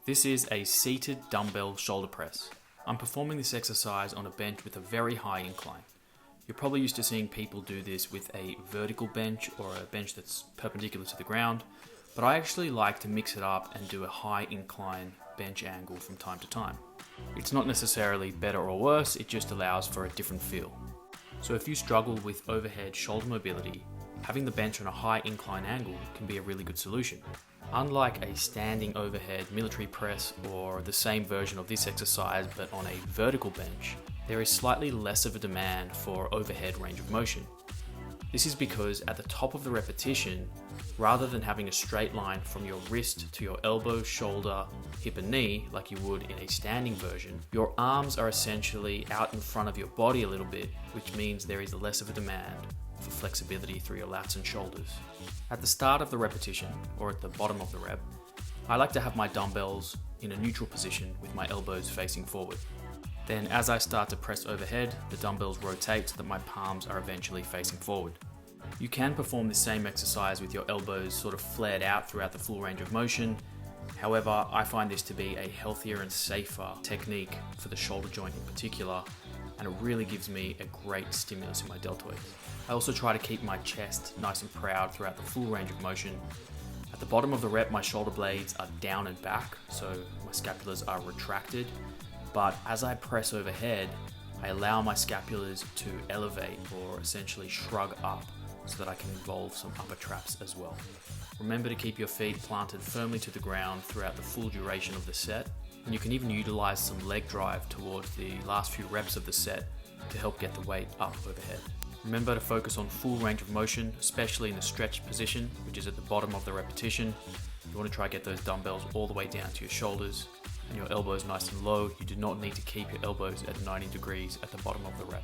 This is a seated dumbbell shoulder press. I'm performing this exercise on a bench with a very high incline. You're probably used to seeing people do this with a vertical bench or a bench that's perpendicular to the ground, but I actually like to mix it up and do a high incline bench angle from time to time. It's not necessarily better or worse, it just allows for a different feel. So if you struggle with overhead shoulder mobility, having the bench on a high incline angle can be a really good solution. Unlike a standing overhead military press or the same version of this exercise but on a vertical bench, there is slightly less of a demand for overhead range of motion. This is because at the top of the repetition, rather than having a straight line from your wrist to your elbow, shoulder, hip and knee like you would in a standing version, your arms are essentially out in front of your body a little bit, which means there is less of a demand for flexibility through your lats and shoulders. At the start of the repetition, or at the bottom of the rep, I like to have my dumbbells in a neutral position with my elbows facing forward. Then as I start to press overhead, the dumbbells rotate so that my palms are eventually facing forward. You can perform this same exercise with your elbows sort of flared out throughout the full range of motion. However, I find this to be a healthier and safer technique for the shoulder joint in particular, and it really gives me a great stimulus in my deltoids. I also try to keep my chest nice and proud throughout the full range of motion. At the bottom of the rep, my shoulder blades are down and back, so my scapulars are retracted. But as I press overhead, I allow my scapulars to elevate or essentially shrug up so that I can involve some upper traps as well. Remember to keep your feet planted firmly to the ground throughout the full duration of the set, and you can even utilize some leg drive towards the last few reps of the set to help get the weight up overhead. Remember to focus on full range of motion, especially in the stretched position, which is at the bottom of the repetition. You want to try to get those dumbbells all the way down to your shoulders and your elbows nice and low. You do not need to keep your elbows at 90 degrees at the bottom of the rep.